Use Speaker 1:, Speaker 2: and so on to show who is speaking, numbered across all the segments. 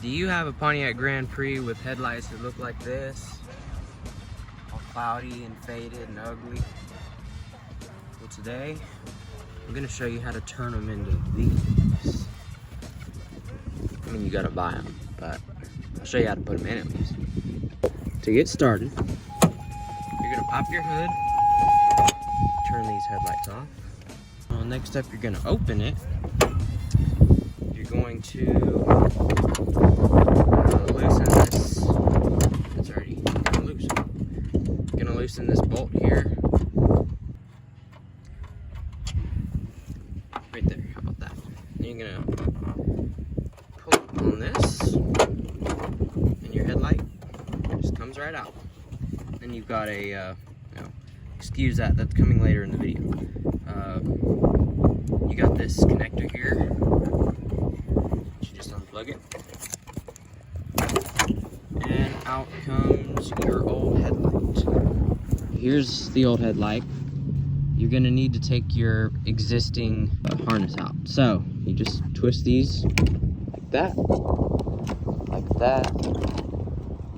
Speaker 1: Do you have a Pontiac Grand Prix with headlights that look like this? All cloudy and faded and ugly? Well, today I'm gonna show you how to turn them into these. I mean, you gotta buy them, but I'll show you how to put them in at least. To get started, you're gonna pop your hood, turn these headlights off. Well, next up, you're gonna open it. You're going to loosen this. It's already kind of loose. You're gonna loosen this bolt here. Right there, how about that? Then you're gonna pull on this, and your headlight just comes right out. Then you've got a, excuse that, that's coming later in the video. You got this connector here. You just unplug it. And out comes your old headlight. Here's the old headlight. You're gonna need to take your existing harness out. So you just twist these like that,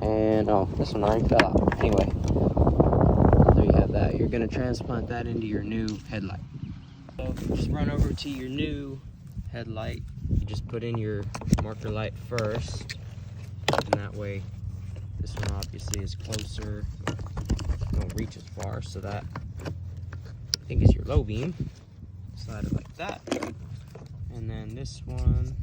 Speaker 1: and oh, this one already fell out. Anyway, there you have that. You're gonna transplant that into your new headlight. So just run over to your new headlight. You just put in your marker light first, and that way this one obviously is closer. Don't reach as far, so that I think is your low beam. Slide it like that, and then this one.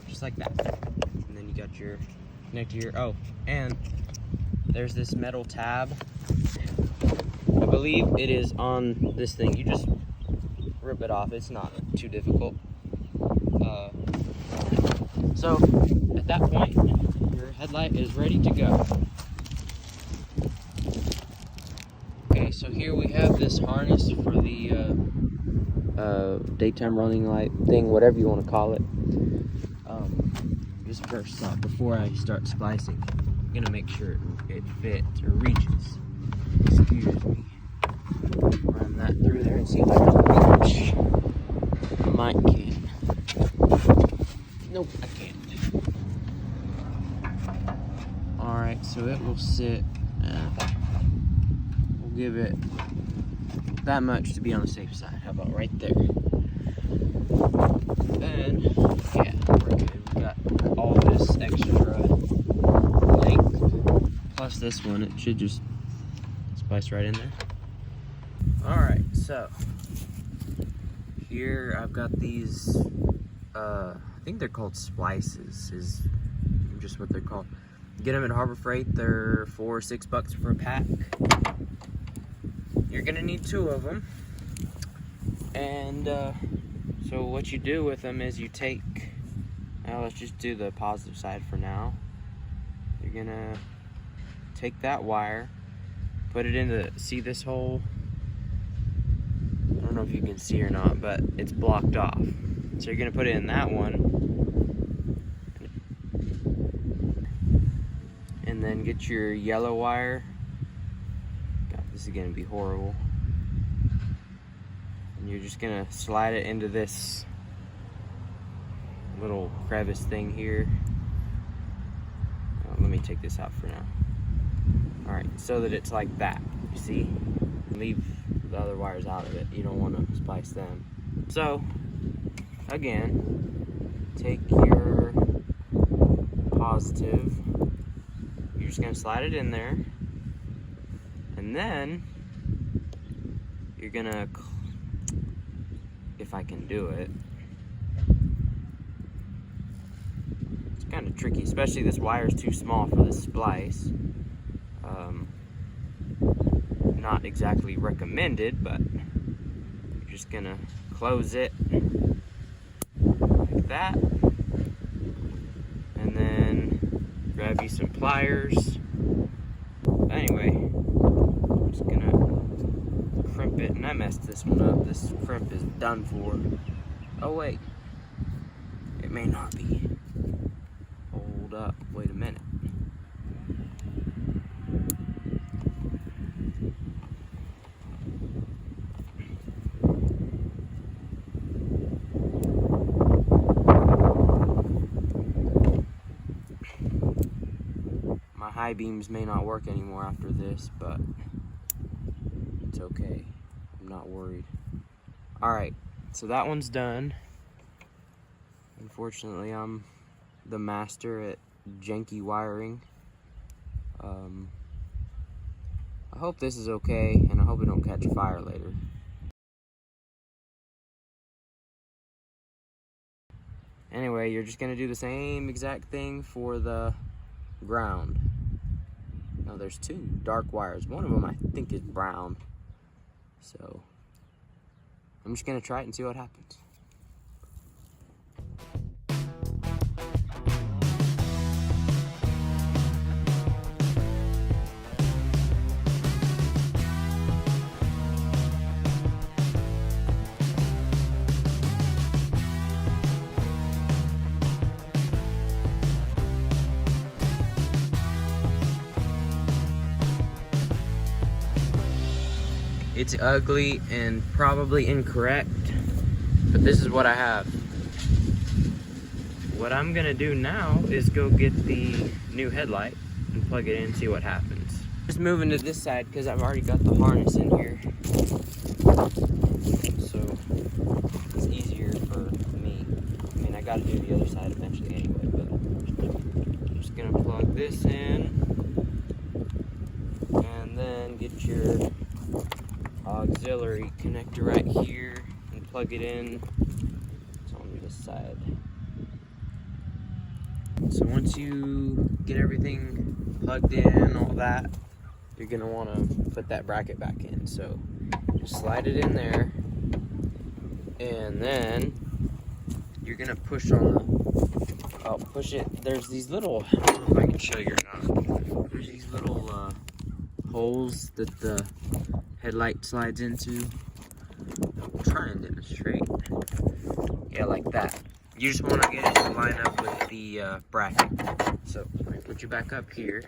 Speaker 1: Just like that. And then you got your connector here. Oh, and there's this metal tab. I believe it is on this thing. You just rip it off. It's not too difficult. So at that point, your headlight is ready to go. Okay, so here we have this harness for the daytime running light thing, whatever you want to call it. Just first off, before I start splicing, I'm gonna make sure it fits or reaches. Excuse me. Run that through there and see if I can reach. I might can. Nope, I can't. Alright, so it will sit. We'll give it that much to be on the safe side. How about right there? Then, yeah, we're good. We got all this extra length, plus this one. It should just splice right in there. Alright, so here I've got these, I think they're called splices, is just what they're called. Get them at Harbor Freight. They're $4 or $6 for a pack. You're gonna need 2 of them. And so what you do with them is you take, now let's just do the positive side for now. You're gonna take that wire, put it into, see this hole? I don't know if you can see or not, but it's blocked off. So you're gonna put it in that one, and then get your yellow wire. God, this is gonna be horrible. And you're just gonna slide it into this little crevice thing here. Let me take this out for now. Alright, so that it's like that, you see? Leave the other wires out of it. You don't want to splice them. So, again, take your positive. You're just going to slide it in there. And then, you're going to, if I can do it, it's kind of tricky, especially this wire is too small for this splice. Not exactly recommended, but you're just gonna close it like that, and then grab you some pliers. Anyway, I'm just gonna crimp it, and I messed this one up. This crimp is done for. Oh wait, it may not be. Hold up, wait a minute. high beams may not work anymore after this, but it's okay. I'm not worried. Alright, so that one's done. Unfortunately, I'm the master at janky wiring. I hope this is okay, and I hope it don't catch fire later. Anyway, you're just gonna do the same exact thing for the ground. Now there's two dark wires. One of them I think is brown. So I'm just gonna try it and see what happens. It's ugly and probably incorrect, but this is what I have. What I'm gonna do now is go get the new headlight and plug it in and see what happens. Just moving to this side because I've already got the harness in here. So it's easier for me. I mean, I gotta do the other side eventually anyway, but I'm just gonna plug this in and then get your auxiliary connector right here and plug it in. It's on this side. So once you get everything plugged in, all that, you're gonna want to put that bracket back in. So just slide it in there, and then you're gonna push on the, push it. There's these little, I don't know if I can show you or not. There's these little holes that the headlight slides into. I'll try and demonstrate. Yeah, like that. You just want to get it to line up with the bracket. So let me put you back up here.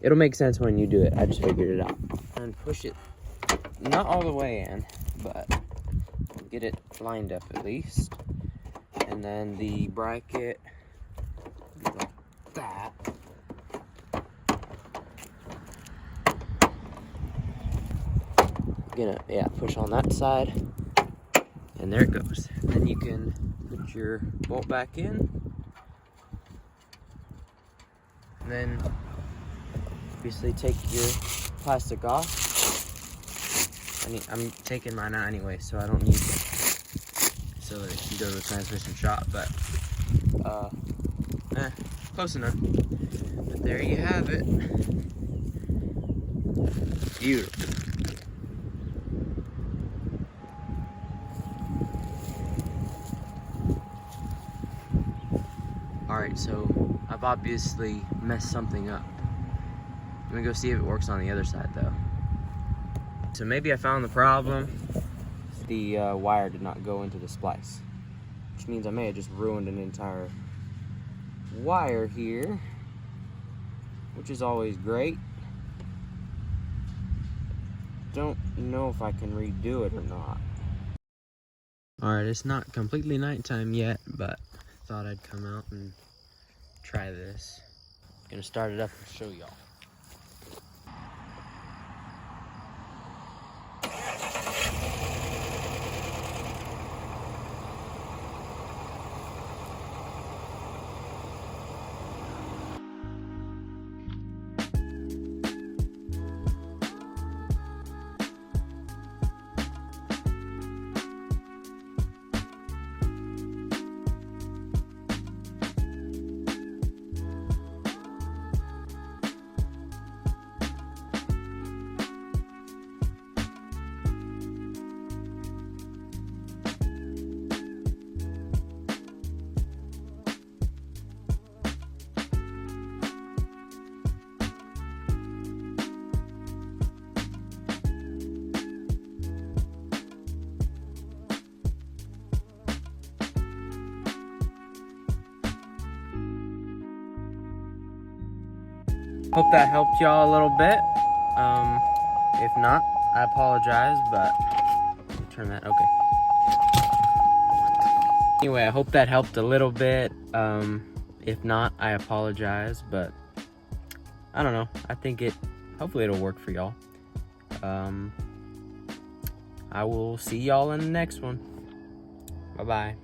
Speaker 1: It'll make sense when you do it. I just figured it out. And push it not all the way in, but get it lined up at least. And then the bracket like that. Gonna push on that side, and there it goes. Then you can put your bolt back in, and then obviously take your plastic off. I'm taking mine out anyway, so I don't need it, so that it can go to the transmission shop. But close enough. But there you have it. Beautiful. Alright, so I've obviously messed something up. I'm gonna go see if it works on the other side though. So maybe I found the problem. The wire did not go into the splice, which means I may have just ruined an entire wire here, which is always great. Don't know if I can redo it or not. Alright, it's not completely nighttime yet, but thought I'd come out and try this. Gonna start it up and show y'all. Hope that helped y'all a little bit. If not, I apologize, but turn that, okay. Anyway, I hope that helped a little bit. If not, I apologize, but I don't know. I think hopefully it'll work for y'all. I will see y'all in the next one. Bye-bye.